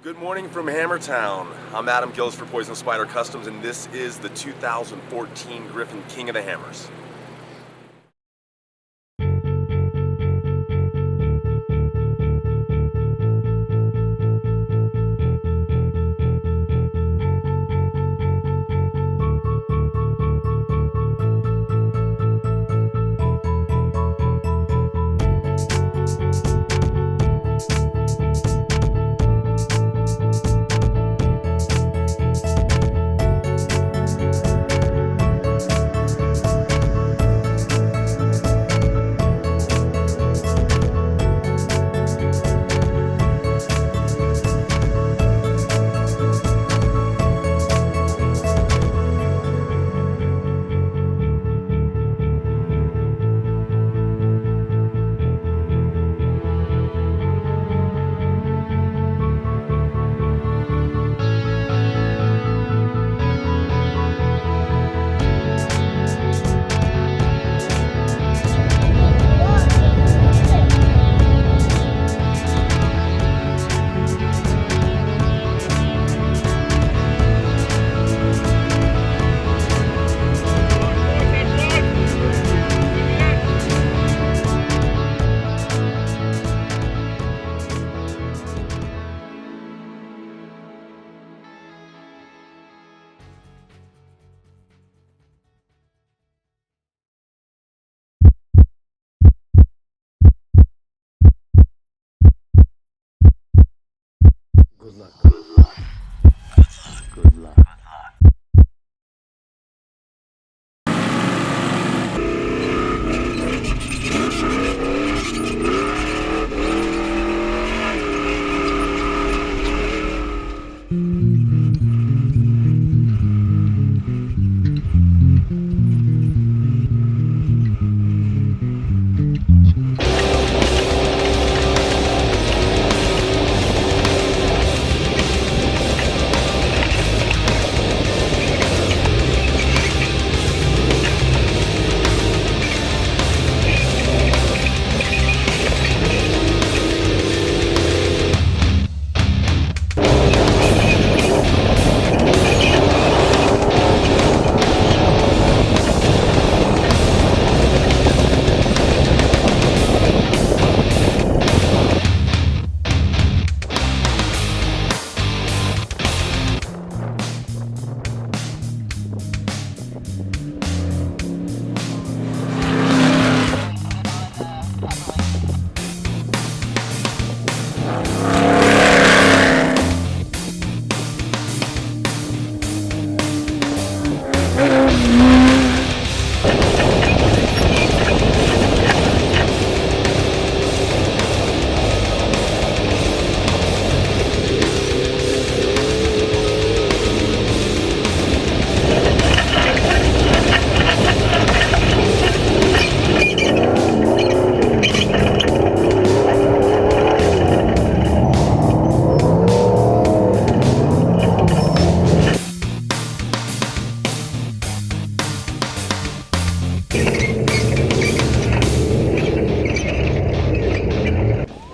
Good morning from Hammertown. I'm Adam Gillis for Poison Spyder Customs, and this is the 2014 Griffin King of the Hammers. Good luck. Good luck.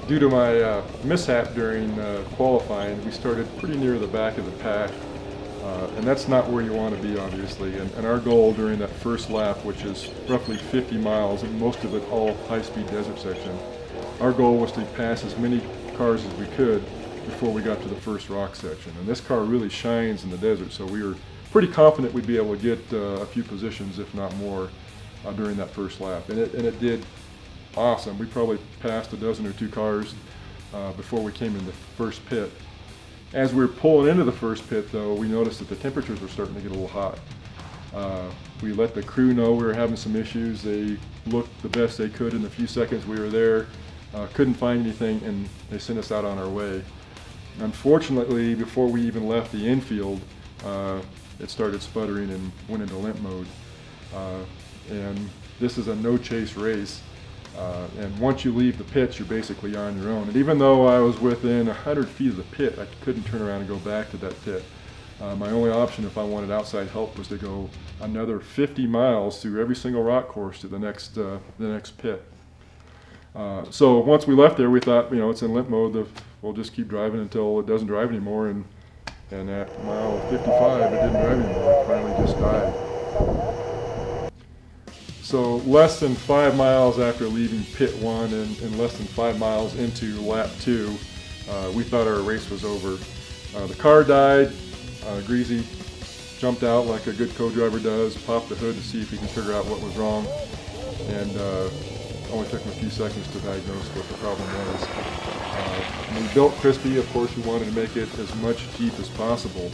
Due to my mishap during qualifying, we started pretty near the back of the pack, and that's not where you want to be, obviously. And our goal during that first lap, which is roughly 50 miles, and most of it all high-speed desert section, our goal was to pass as many cars as we could before we got to the first rock section. And this car really shines in the desert, so we were pretty confident we'd be able to get a few positions, if not more, during that first lap. And it did awesome. We probably passed a dozen or two cars before we came in the first pit. As we were pulling into the first pit, though, we noticed that the temperatures were starting to get a little hot. We let the crew know we were having some issues. They looked the best they could in the few seconds we were there, couldn't find anything, and they sent us out on our way. Unfortunately, before we even left the infield, it started sputtering and went into limp mode. And this is a no-chase race. And once you leave the pits, you're basically on your own. And even though I was within 100 feet of the pit, I couldn't turn around and go back to that pit. My only option if I wanted outside help was to go another 50 miles through every single rock course to the next pit. So once we left there, we thought, it's in limp mode. We'll just keep driving until it doesn't drive anymore. And at mile 55, it didn't drive anymore. It finally just died. So less than 5 miles after leaving pit 1 and less than 5 miles into lap 2, we thought our race was over. The car died. Greasy jumped out like a good co-driver does, popped the hood to see if he can figure out what was wrong, and only took him a few seconds to diagnose what the problem was. When we built Crispy, of course, we wanted to make it as much Jeep as possible.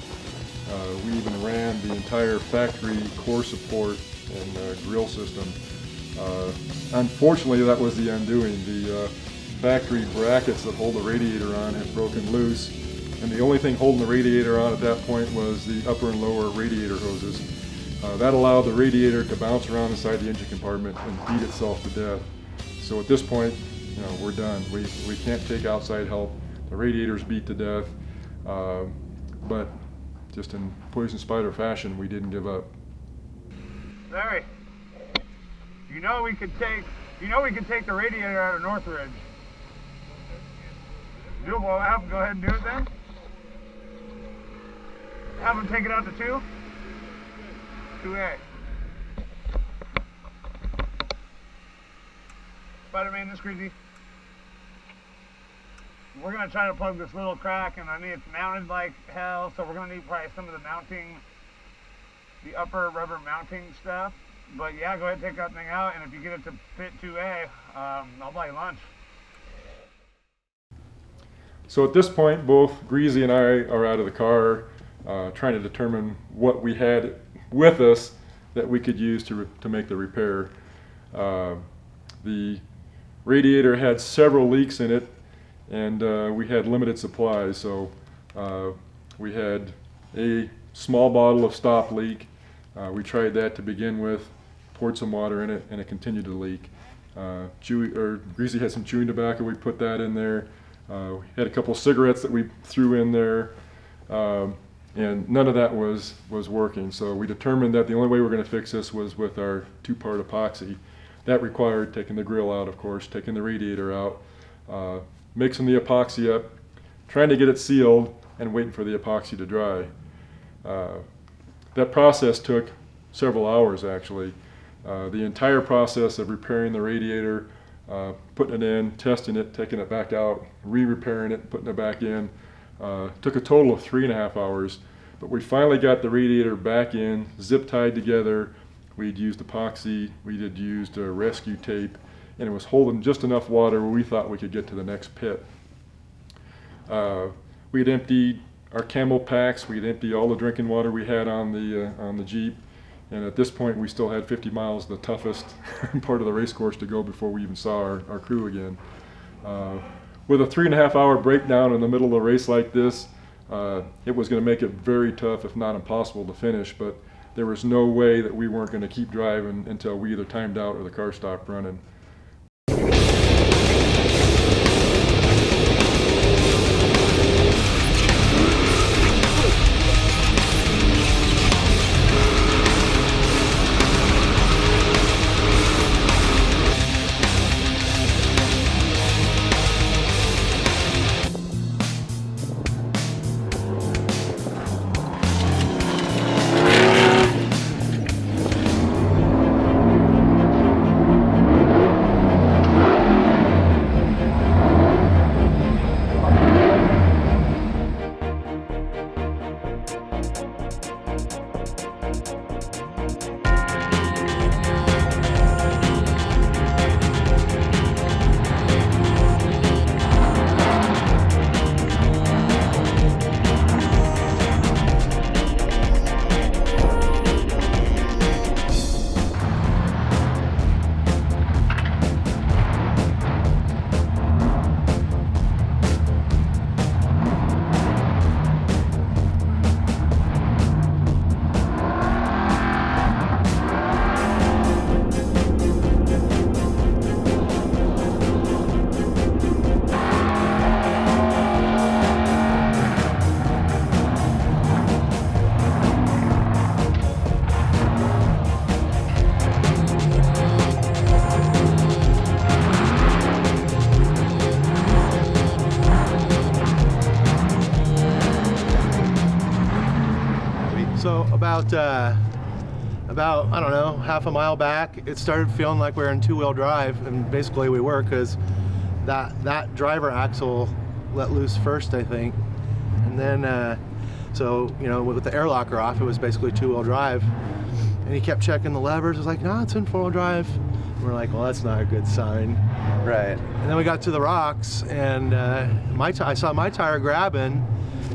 We even ran the entire factory core support and grill system. Unfortunately, that was the undoing. The factory brackets that hold the radiator on had broken loose, and the only thing holding the radiator on at that point was the upper and lower radiator hoses. That allowed the radiator to bounce around inside the engine compartment and beat itself to death. So at this point, we're done. We can't take outside help. The radiator's beat to death, but just in Poison Spyder fashion, we didn't give up. Larry, we can take the radiator out of Northridge. We'll have them go ahead and do it then. Have them take it out to 2A. Spider-Man, this Greasy. We're gonna try to plug this little crack, and I mean it's mounted like hell, so we're gonna need probably some of the mounting, the upper rubber mounting stuff. But yeah, go ahead and take that thing out, and if you get it to pit 2A, I'll buy you lunch. So at this point, both Greasy and I are out of the car, trying to determine what we had with us that we could use to make the repair. The radiator had several leaks in it, and we had limited supplies. So we had a small bottle of stop leak. We tried that to begin with, poured some water in it, and it continued to leak. Greasy had some chewing tobacco. We put that in there. We had a couple of cigarettes that we threw in there, and none of that was working. So we determined that the only way we were going to fix this was with our 2-part epoxy. That required taking the grill out, of course, taking the radiator out, mixing the epoxy up, trying to get it sealed, and waiting for the epoxy to dry. That process took several hours, actually. The entire process of repairing the radiator, putting it in, testing it, taking it back out, re-repairing it, putting it back in, took a total of 3.5 hours. But we finally got the radiator back in, zip tied together. We'd used epoxy, we had used rescue tape, and it was holding just enough water where we thought we could get to the next pit. We had emptied our Camel packs, we'd emptied all the drinking water we had on the Jeep, and at this point we still had 50 miles, the toughest part of the race course, to go before we even saw our crew again. With a 3.5 hour breakdown in the middle of a race like this, it was going to make it very tough, if not impossible, to finish, but there was no way that we weren't going to keep driving until we either timed out or the car stopped running. So about I don't know, half a mile back, it started feeling like we were in two-wheel drive, and basically we were, because that driver axle let loose first, I think, and then so you know, with the air locker off, it was basically two-wheel drive. And he kept checking the levers. It was like, no, it's in four-wheel drive. And we're like, well, that's not a good sign. Right. And then we got to the rocks, and I saw my tire grabbing,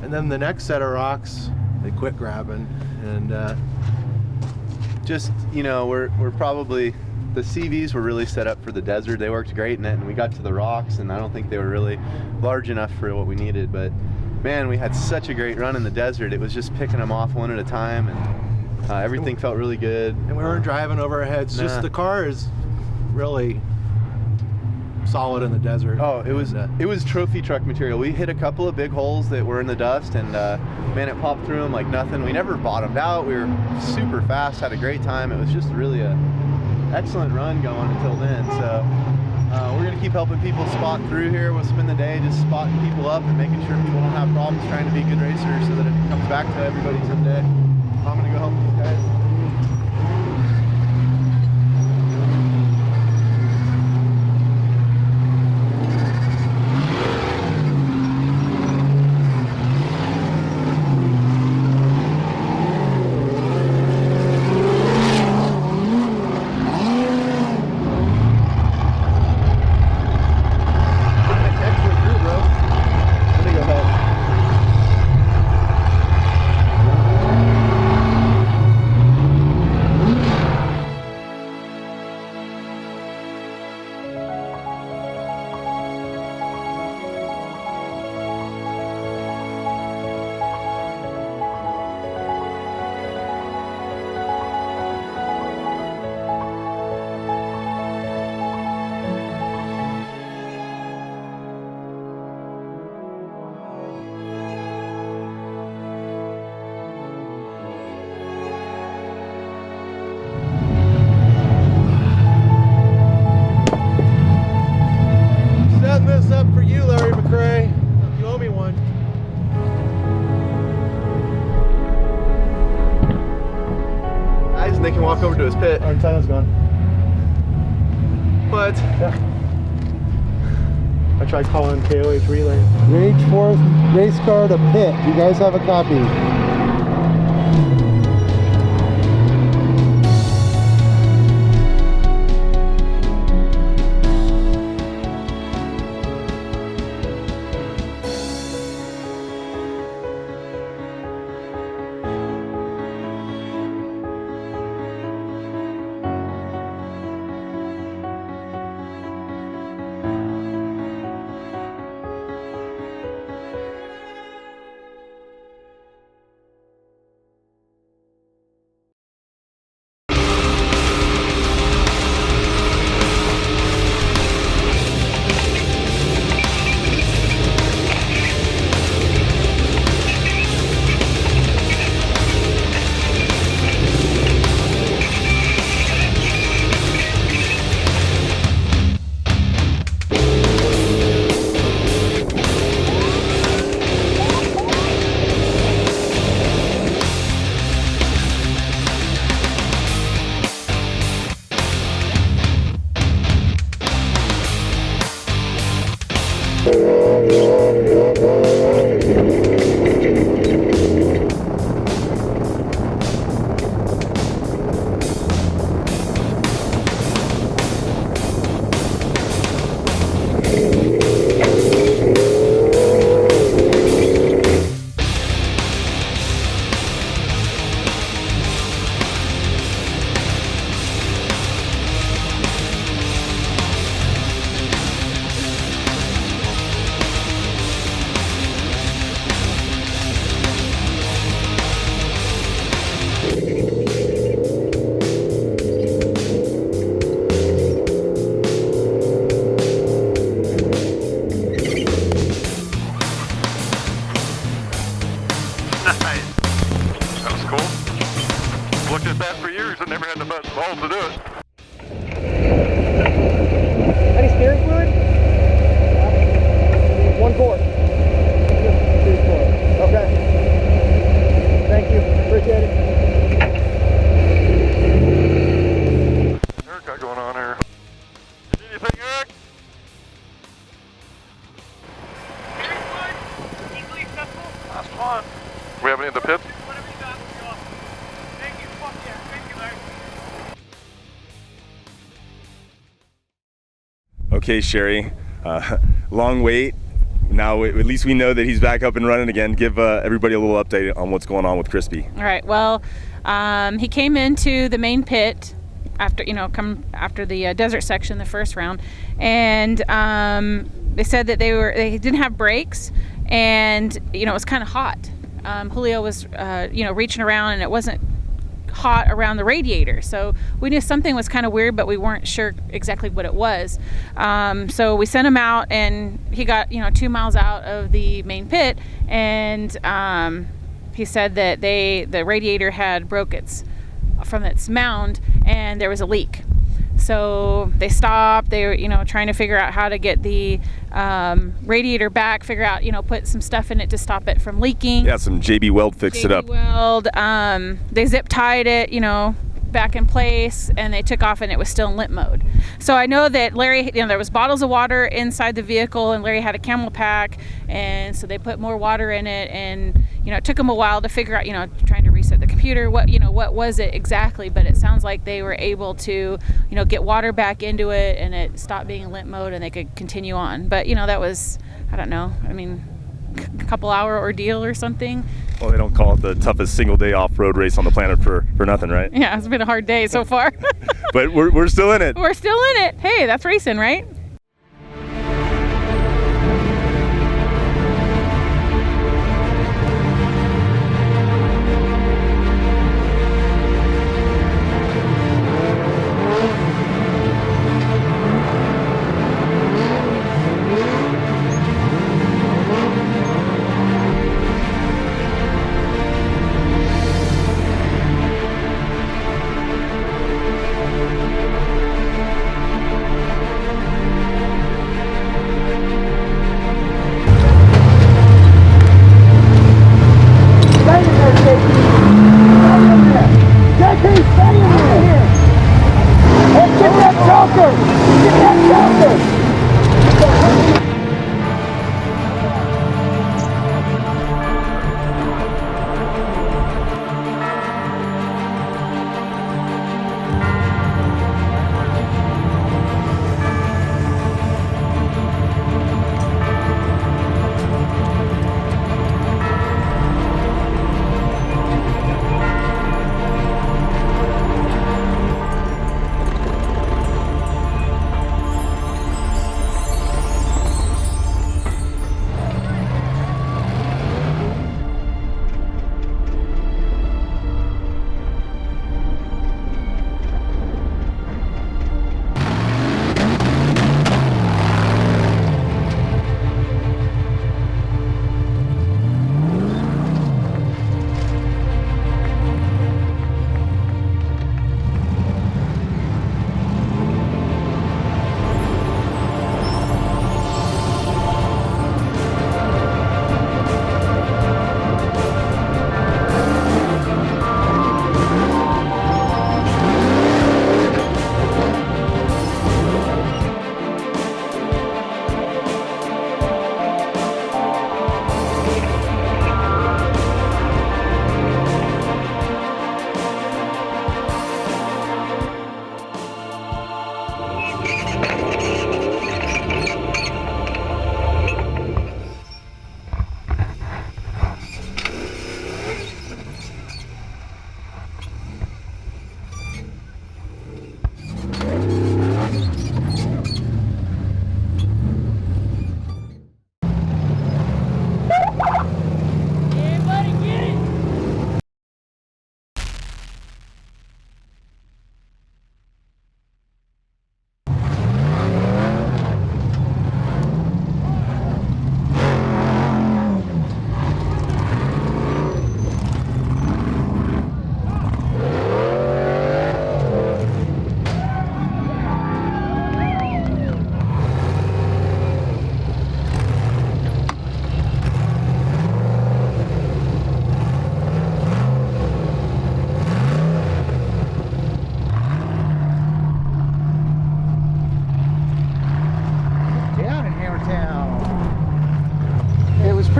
and then the next set of rocks, they quit grabbing. And just, you know, we're probably, the CVs were really set up for the desert. They worked great in it, and we got to the rocks, and I don't think they were really large enough for what we needed. But man, we had such a great run in the desert. It was just picking them off one at a time, and everything felt really good. And we weren't driving over our heads. Nah. Just the car is really solid in the desert. Oh, it was trophy truck material. We hit a couple of big holes that were in the dust, and man, it popped through them like nothing. We never bottomed out. We were super fast, had a great time. It was just really a excellent run going until then. So we're gonna keep helping people spot through here. We'll spend the day just spotting people up and making sure people don't have problems trying to be good racers, so that it comes back to everybody someday. I'm gonna go help these guys. Setting this up for you, Larry McRae. You owe me one. Guys, and they can walk over to his pit. Our time's gone. What? Yeah. I tried calling KOH Relay. Range 4 race car to pit. You guys have a copy. Looked at that for years and never had the balls to do it. Any steering fluid? 1 quart. Okay. Thank you. Appreciate it. on. We have any in the pit? Whatever you got, let's go. Thank you. Fuck yeah. Thank you, Larry. Okay, Sherry, long wait. Now at least we know that he's back up and running again. Give everybody a little update on what's going on with Crispy. All right. Well, he came into the main pit after after the desert section, the first round, and they said that they didn't have brakes, and it was kind of hot. Julio was reaching around, and it wasn't hot around the radiator, so we knew something was kind of weird, but we weren't sure exactly what it was. So we sent him out, and he got 2 miles out of the main pit, and he said that the radiator had broke from its mound, and there was a leak. So they stopped. They were trying to figure out how to get the radiator back, figure out put some stuff in it to stop it from leaking. Yeah, some JB Weld fixed it up. Weld. They zip tied it back in place, and they took off, and it was still in limp mode. So I know that Larry, there was bottles of water inside the vehicle, and Larry had a camel pack, and so they put more water in it, and it took them a while to figure out, trying to reset the computer, what was it exactly, but it sounds like they were able to, get water back into it, and it stopped being in limp mode, and they could continue on. But, that was, I don't know, a couple hour ordeal or something. Well, they don't call it the toughest single day off-road race on the planet for nothing, right? Yeah, it's been a hard day so far. But we're still in it. We're still in it. Hey, that's racing, right?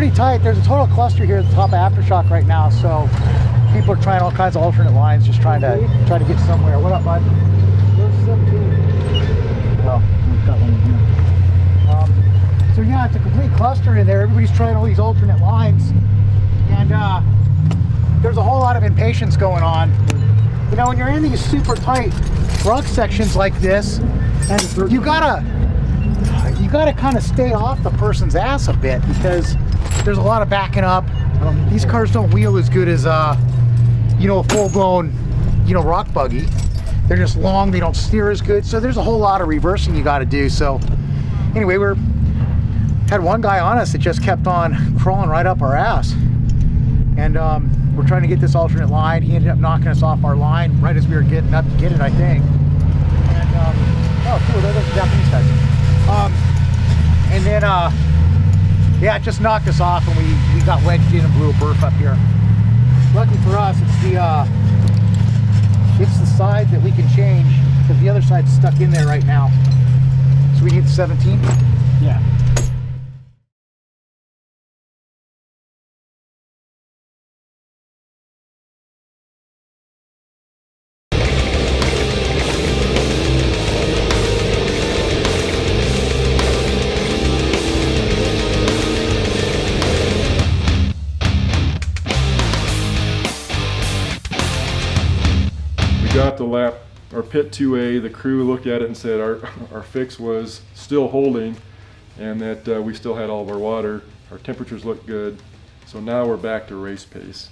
pretty tight. There's a total cluster here at the top of Aftershock right now, so people are trying all kinds of alternate lines, just trying to get somewhere. What up, bud? There's 17. Oh, we've got one in here. So yeah, it's a complete cluster in there. Everybody's trying all these alternate lines, and there's a whole lot of impatience going on. You know, when you're in these super tight rock sections like this, and you gotta kind of stay off the person's ass a bit, because there's a lot of backing up. These cars don't wheel as good as you know, a full-blown, you know, rock buggy. They're just long, they don't steer as good, so there's a whole lot of reversing you got to do. So anyway, had one guy on us that just kept on crawling right up our ass, and we're trying to get this alternate line. He ended up knocking us off our line right as we were getting up to get it, I think. And oh cool, there goes the Japanese guys. And then yeah, it just knocked us off, and we got wedged in and blew a berth up here. Lucky for us, it's the side that we can change, because the other side's stuck in there right now. So we need the 17? Yeah. Got the lap, or pit 2A, the crew looked at it and said our fix was still holding, and that we still had all of our water, our temperatures looked good, so now we're back to race pace.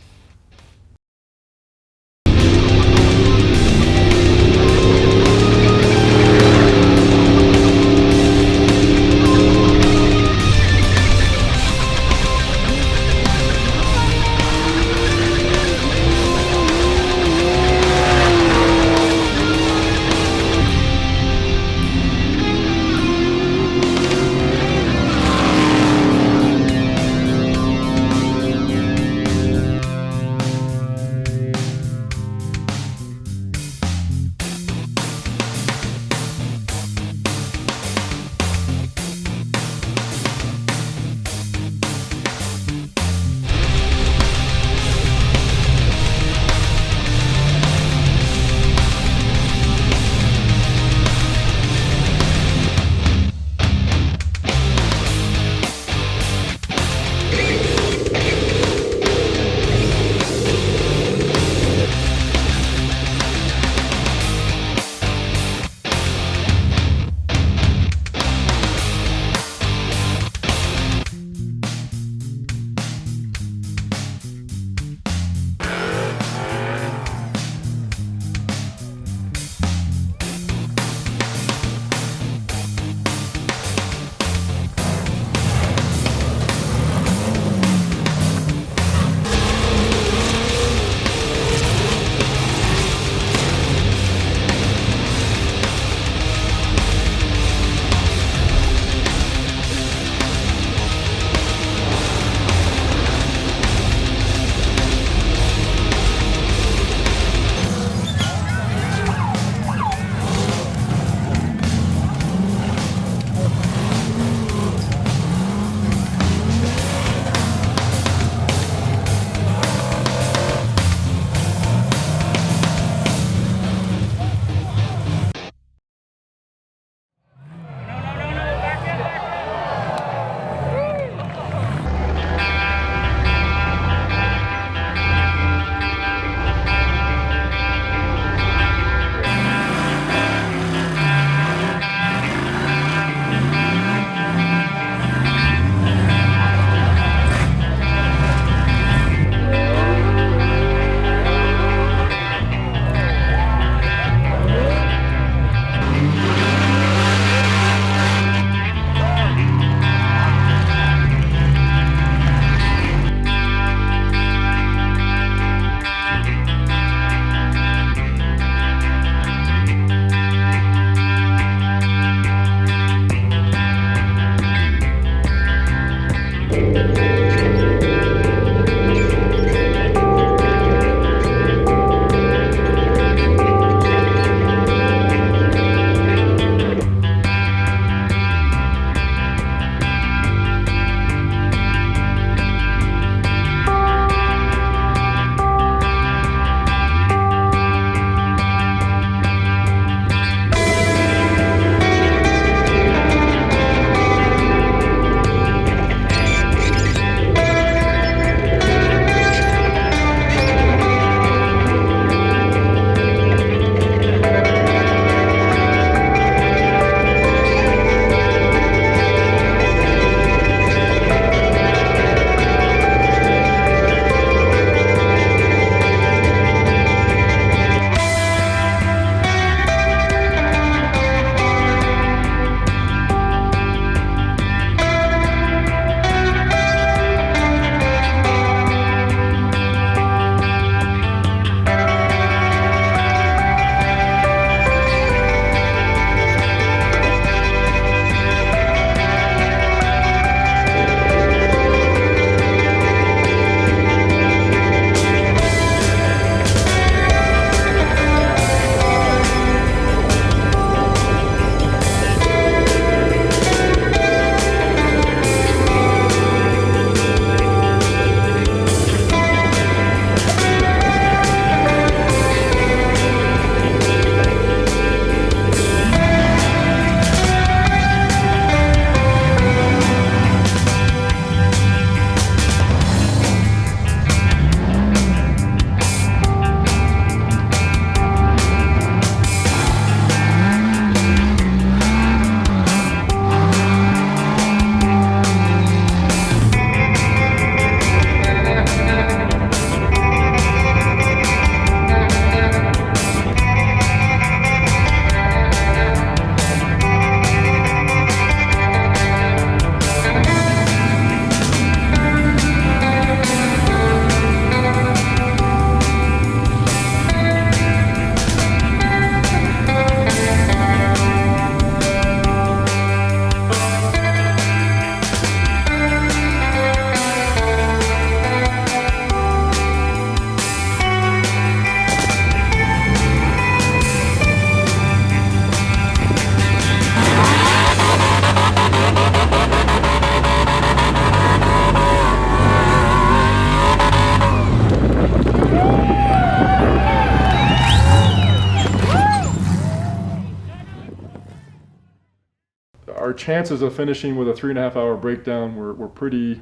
our chances of finishing with a 3.5 hour breakdown were pretty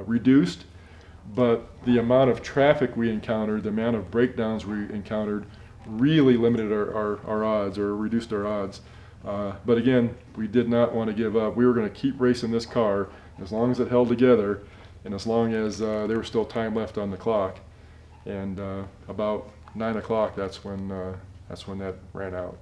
reduced, but the amount of traffic we encountered, the amount of breakdowns we encountered really limited our odds, or reduced our odds. But again, we did not want to give up. We were going to keep racing this car as long as it held together and as long as there was still time left on the clock. And about 9 o'clock, that's when that ran out.